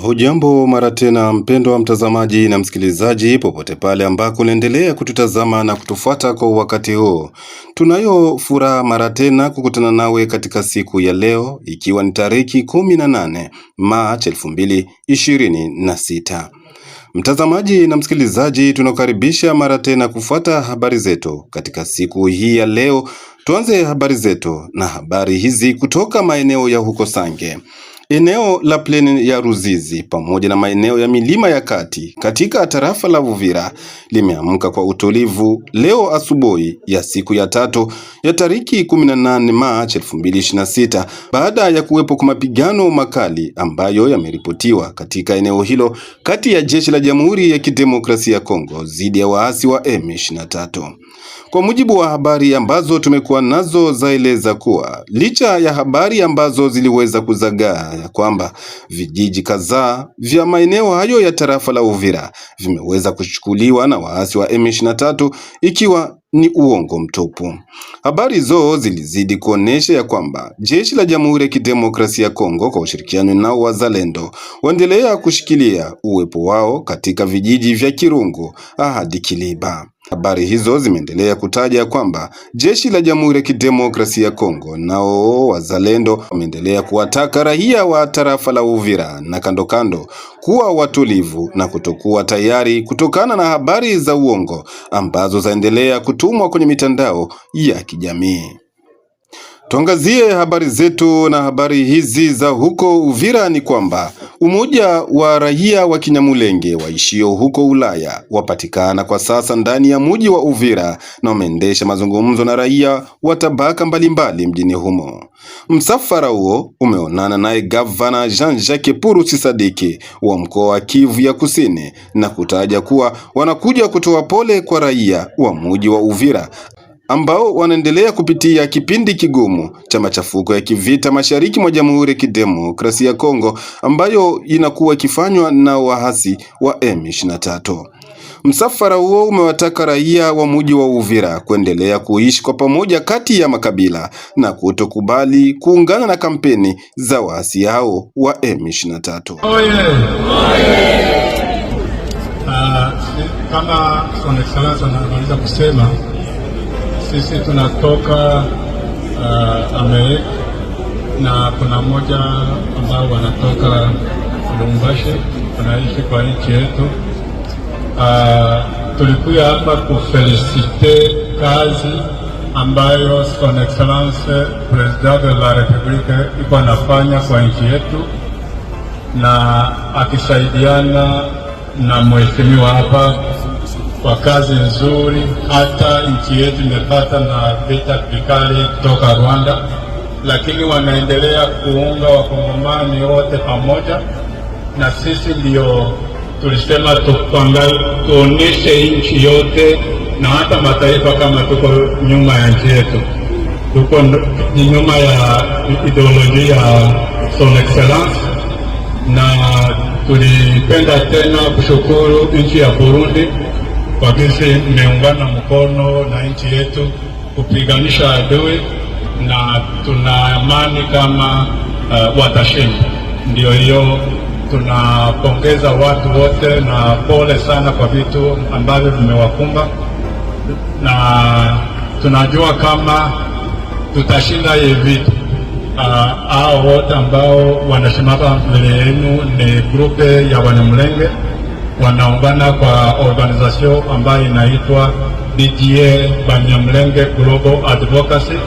Hujambo mara tena mpendwa wa mtazamaji na msikilizaji popote pale ambako unaendelea kututazama na kutufuata kwa wakati huu. Tunayo furaha mara tena kukutana nawe katika siku ya leo ikiwa ni tariki 18 Machi 2026. Mtazamaji na msikilizaji, tunakaribisha mara tena kufuata habari zetu katika siku hii ya leo. Tuanze habari zetu na habari hizi kutoka maeneo ya huko Sange. Eneo la pleni ya Ruzizi pamoja na maeneo ya milima ya kati katika tarafa la Uvira limeamka kwa utulivu leo asubuhi ya siku ya tatu ya tariki 18 Machi 2026 baada ya kuwepo kwa mapigano makali ambayo yameripotiwa katika eneo hilo kati ya jeshi la Jamhuri ya Kidemokrasia ya Kongo dhidi ya waasi wa M23. Kwa mujibu wa habari ambazo tumekuwa nazo zaeleza kuwa licha ya habari ambazo ziliweza kuzagaa ya kwamba vijiji kadhaa vya maeneo hayo ya tarafa la Uvira vimeweza kuchukuliwa na waasi wa M23 ikiwa ni uongo mtupu. Habari hizo zilizidi kuonesha ya kwamba jeshi la Jamhuri ya Kidemokrasia ya Kongo kwa ushirikiano nao wazalendo waendelea kushikilia uwepo wao katika vijiji vya Kirungu hadi Kiliba. Habari hizo zimeendelea kutaja kwamba jeshi la Jamhuri ya Kidemokrasia ya Kongo nao wazalendo wameendelea kuwataka raia wa tarafa la Uvira na kando kando kuwa watulivu na kutokuwa tayari kutokana na habari za uongo ambazo zaendelea kutumwa kwenye mitandao ya kijamii. Tuangazie habari zetu na habari hizi za huko Uvira ni kwamba umoja wa raia wa Kinyamulenge waishio huko Ulaya wapatikana kwa sasa ndani ya mji wa Uvira na wameendesha mazungumzo na raia wa tabaka mbalimbali mjini humo. Msafara huo umeonana naye Gavana Jean-Jacques Purusi Sadiki wa mkoa wa Kivu ya Kusini na kutaja kuwa wanakuja kutoa pole kwa raia wa mji wa Uvira ambao wanaendelea kupitia kipindi kigumu cha machafuko ya kivita mashariki mwa Jamhuri ya Kidemokrasia ya Kongo ambayo inakuwa ikifanywa na waasi wa M23. Msafara huo umewataka raia wa mji wa Uvira kuendelea kuishi kwa pamoja kati ya makabila na kutokubali kuungana na kampeni za waasi hao wa M23. Kama Son Excellence anaweza kusema sisi tunatoka Amerika na kuna mmoja ambao wanatoka Lubumbashi wanaishi kwa nchi yetu. Tulikuja hapa kufelicite kazi ambayo Son Excellence President de la Republique iko anafanya kwa nchi yetu na akisaidiana na mheshimiwa hapa kwa kazi nzuri. Hata nchi yetu imepata na vita vikali kutoka Rwanda, lakini wanaendelea kuunga wakongomani wote pamoja, na sisi ndio tulisema tuoneshe nchi yote na hata mataifa kama tuko nyuma ya nchi yetu, tuko nyuma ya ideolojia ya Son Excellence. Na tulipenda tena kushukuru nchi ya Burundi kwa jinsi imeungana mkono na nchi yetu kupiganisha adui, na tuna amani kama watashinda. Ndio hiyo tunapongeza watu wote na pole sana kwa vitu ambavyo vimewakumba, na tunajua kama tutashinda hii vitu. Hao wote ambao wanashimama mbele yenu ni grupe ya Wanyamulenge, wanaungana kwa organization ambayo inaitwa DGA Banyamulenge Global Advocacy,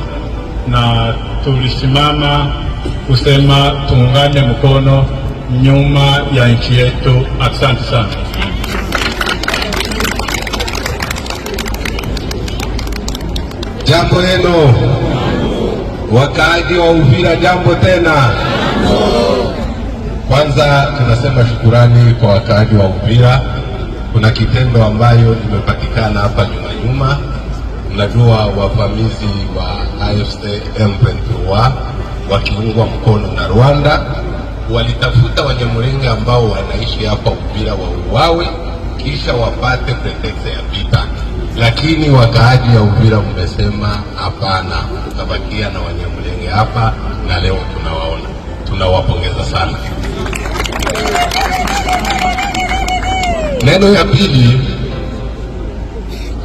na tulisimama kusema tuungane mkono nyuma ya nchi yetu. Asante sana. Jambo leno wakaaji wa Uvira, jambo tena. Kwanza tunasema shukurani kwa wakaaji wa Uvira. Kuna kitendo ambayo imepatikana hapa nyuma. Mnajua wavamizi wa AFC M23 wakiungwa mkono na Rwanda walitafuta Wanyamulenge ambao wanaishi hapa Uvira wauawe kisha wapate pretext ya vita, lakini wakaaji ya Uvira mmesema hapana, tutabakia na Wanyamulenge hapa, na leo tunawaona. Tunawapongeza sana. Neno ya pili,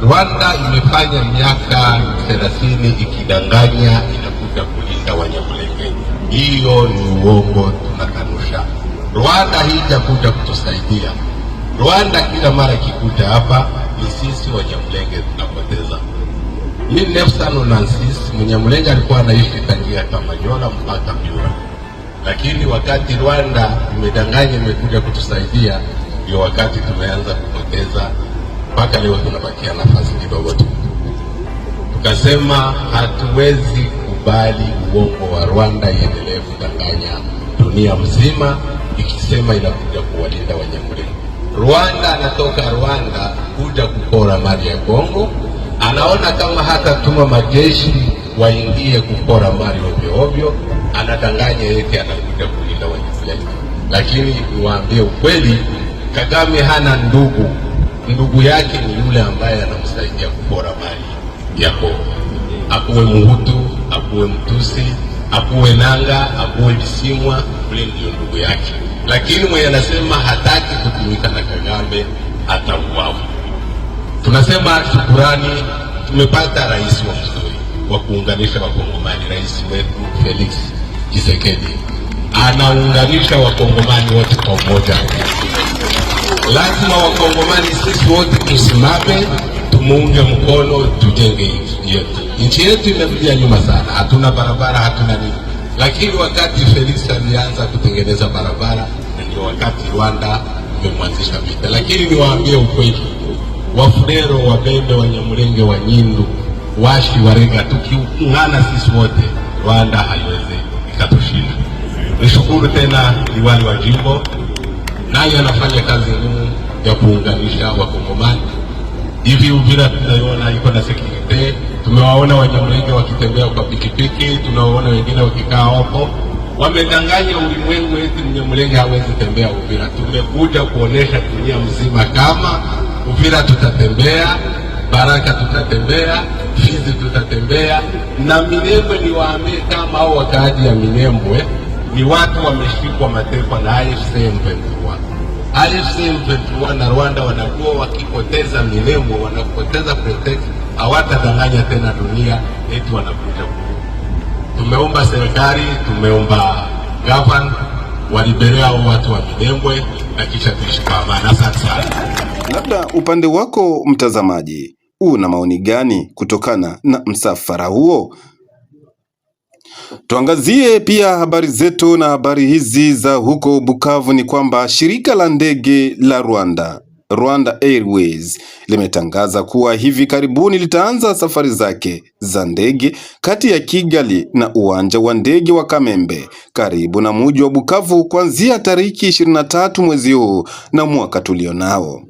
Rwanda imefanya miaka 30 ikidanganya inakuja kulinda Wanyamulenge. Hiyo ni uongo, tunakanusha. Rwanda haijakuja kutusaidia. Rwanda kila mara ikikuja hapa ni sisi Wanyamulenge tunapoteza. 1996 Mnyamulenge alikuwa anaishi tangia Kamanyola mpaka Miura, lakini wakati Rwanda imedanganya imekuja kutusaidia, ndio wakati tumeanza kupoteza. Mpaka leo tunabakia nafasi kidogo tu. Tukasema hatuwezi kubali uongo wa Rwanda iendelee kudanganya dunia mzima ikisema inakuja kuwalinda Wanyamulenge. Rwanda anatoka Rwanda kuja kupora mali ya Kongo, anaona kama hata tuma majeshi waingie kupora mali ovyo ovyo, anadanganya eti anakuja kulinda Wanyamulenge. Lakini niwaambie ukweli, Kagame hana ndugu. Ndugu yake ni yule ambaye anamsaidia kupora mali ya Kongo. Akuwe Mhutu, akuwe Mtusi, akuwe Nanga, akuwe Bisimwa, ule ndio ndugu yake. Lakini mwenye anasema hataki kutumika na Kagame atauawa. Tunasema shukurani, tumepata rais wa mzuri wa kuunganisha Wakongomani. Rais wetu Felix Tshisekedi anaunganisha Wakongomani wote pamoja. Lazima Wakongomani sisi wote tusimame, tumuunge mkono, tujenge nchi yetu. Nchi yetu imerudia nyuma sana, hatuna barabara, hatuna nini. Lakini wakati Felix alianza kutengeneza barabara, ndio wakati Rwanda imemwanzisha vita. Lakini niwaambie ukweli, Wafulero, Wabembe, Wanyamulenge, Wanyindu, Washi, Warega, tukiungana sisi wote, Rwanda haiwezi ikatushinda. Nishukuru tena liwali wa jimbo, naye anafanya kazi ngumu ya kuunganisha Wakongomani. Hivi Uvira tunaiona iko na security, tumewaona Wanyamulenge wakitembea kwa pikipiki, tunawaona wengine wakikaa hapo. Wamedanganya ulimwengu eti Mnyamulenge hawezi tembea Uvira. Tumekuja kuonesha dunia mzima kama Uvira tutatembea, Baraka tutatembea, Fizi tutatembea, na Minembwe. Niwaambie kama hao wakaaji ya Minembwe ni watu wameshikwa mateka na AFC M23. AFC M23 na Rwanda wanakuwa wakipoteza Minembwe, wanapoteza protect, hawatadanganya tena dunia eti wanakuja. Tumeomba serikali, tumeomba governor waliberea watu wa Minembwe na kisha tuishi kwa amani. Asante sana. Labda upande wako mtazamaji, una maoni gani kutokana na msafara huo? Tuangazie pia habari zetu, na habari hizi za huko Bukavu ni kwamba shirika la ndege la Rwanda Airways limetangaza kuwa hivi karibuni litaanza safari zake za ndege kati ya Kigali na uwanja wa ndege wa Kamembe karibu na mji wa Bukavu kuanzia tariki 23 mwezi huu na mwaka tulionao.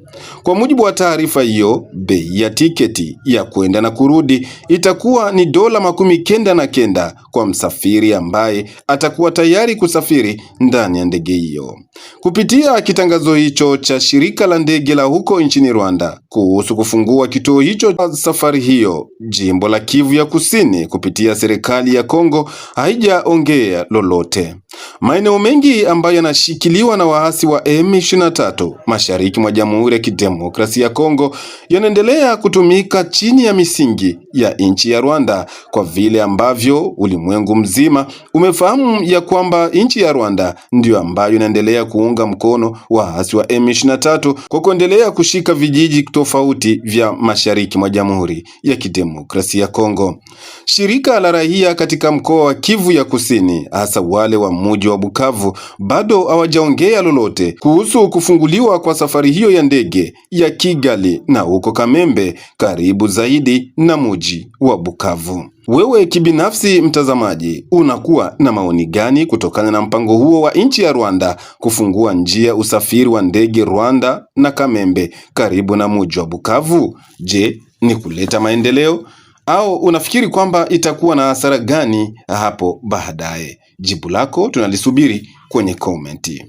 Kwa mujibu wa taarifa hiyo, bei ya tiketi ya kwenda na kurudi itakuwa ni $99 kwa msafiri ambaye atakuwa tayari kusafiri ndani ya ndege hiyo. Kupitia kitangazo hicho cha shirika la ndege la huko nchini Rwanda kuhusu kufungua kituo hicho cha safari hiyo, jimbo la Kivu ya Kusini kupitia serikali ya Kongo haijaongea lolote. Maeneo mengi ambayo yanashikiliwa na waasi wa M23 mashariki mwa Jamhuri ya Kidemokrasia ya Kongo yanaendelea kutumika chini ya misingi ya nchi ya Rwanda, kwa vile ambavyo ulimwengu mzima umefahamu ya kwamba nchi ya Rwanda ndio ambayo inaendelea kuunga mkono waasi wa M23 kwa kuendelea kushika vijiji tofauti vya mashariki mwa Jamhuri ya Kidemokrasia ya Kongo. Shirika la raia katika mkoa wa Kivu ya Kusini, hasa wale wa mji wa Bukavu, bado hawajaongea lolote kuhusu kufunguliwa kwa safari hiyo ya ndege ya Kigali na huko Kamembe karibu zaidi na mji wa Bukavu. Wewe kibinafsi mtazamaji, unakuwa na maoni gani kutokana na mpango huo wa nchi ya Rwanda kufungua njia usafiri wa ndege Rwanda na Kamembe karibu na mji wa Bukavu? Je, ni kuleta maendeleo au unafikiri kwamba itakuwa na hasara gani hapo baadaye? Jibu lako tunalisubiri kwenye komenti.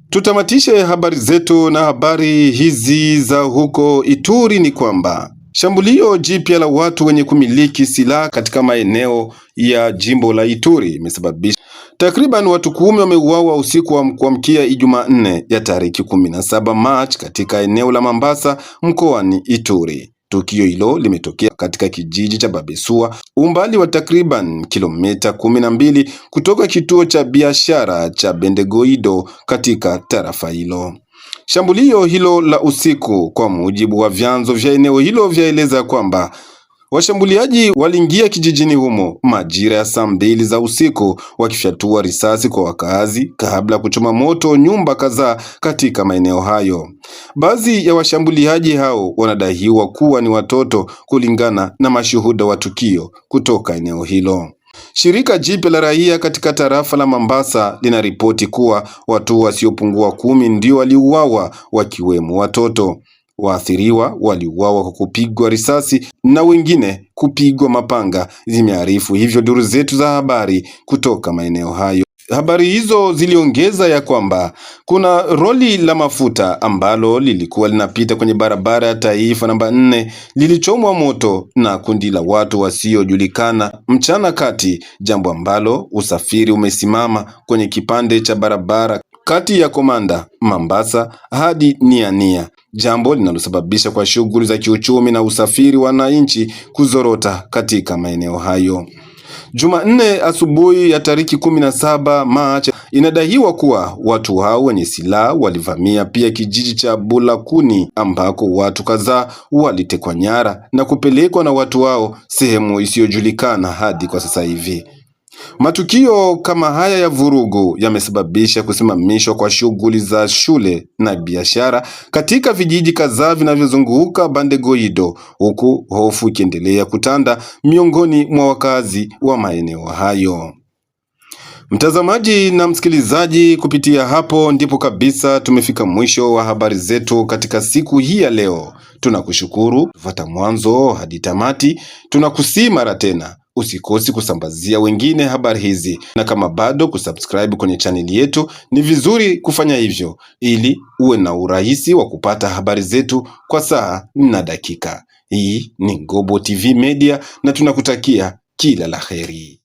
Tutamatishe habari zetu na habari hizi za huko Ituri ni kwamba Shambulio jipya la watu wenye kumiliki silaha katika maeneo ya jimbo la Ituri imesababisha takriban watu 10 wameuawa usiku wa kuamkia Ijumaa 4 ya tariki 17 Machi katika eneo la Mambasa mkoani Ituri. Tukio hilo limetokea katika kijiji cha Babesua, umbali wa takriban kilomita 12 kutoka kituo cha biashara cha Bendegoido katika tarafa hilo. Shambulio hilo la usiku, kwa mujibu wa vyanzo vya eneo hilo, vyaeleza kwamba washambuliaji waliingia kijijini humo majira ya saa 2 za usiku wakifyatua risasi kwa wakazi kabla kuchoma moto nyumba kadhaa katika maeneo hayo. Baadhi ya washambuliaji hao wanadaiwa kuwa ni watoto kulingana na mashuhuda wa tukio kutoka eneo hilo. Shirika jipya la raia katika tarafa la Mambasa linaripoti kuwa watu wasiopungua 10 ndio waliuawa, wakiwemo watoto. Waathiriwa waliuawa kwa kupigwa risasi na wengine kupigwa mapanga, zimearifu hivyo duru zetu za habari kutoka maeneo hayo. Habari hizo ziliongeza ya kwamba kuna roli la mafuta ambalo lilikuwa linapita kwenye barabara ya taifa namba 4 lilichomwa moto na kundi la watu wasiojulikana mchana kati, jambo ambalo usafiri umesimama kwenye kipande cha barabara kati ya Komanda Mambasa hadi Niania, jambo linalosababisha kwa shughuli za kiuchumi na usafiri wa wananchi kuzorota katika maeneo hayo. Jumanne asubuhi ya tariki 17 Machi inadaiwa kuwa watu hao wenye silaha walivamia pia kijiji cha Bulakuni ambako watu kadhaa walitekwa nyara na kupelekwa na watu hao sehemu isiyojulikana hadi kwa sasa hivi. Matukio kama haya ya vurugu yamesababisha kusimamishwa kwa shughuli za shule na biashara katika vijiji kadhaa vinavyozunguka Bendegoido, huku hofu ikiendelea kutanda miongoni mwa wakazi wa maeneo hayo. Mtazamaji na msikilizaji, kupitia hapo ndipo kabisa tumefika mwisho wa habari zetu katika siku hii ya leo. Tunakushukuru kufuata mwanzo hadi tamati. Tunakusii mara tena usikosi kusambazia wengine habari hizi, na kama bado kusubscribe kwenye chaneli yetu, ni vizuri kufanya hivyo ili uwe na urahisi wa kupata habari zetu kwa saa na dakika. Hii ni Global TV Media na tunakutakia kila la heri.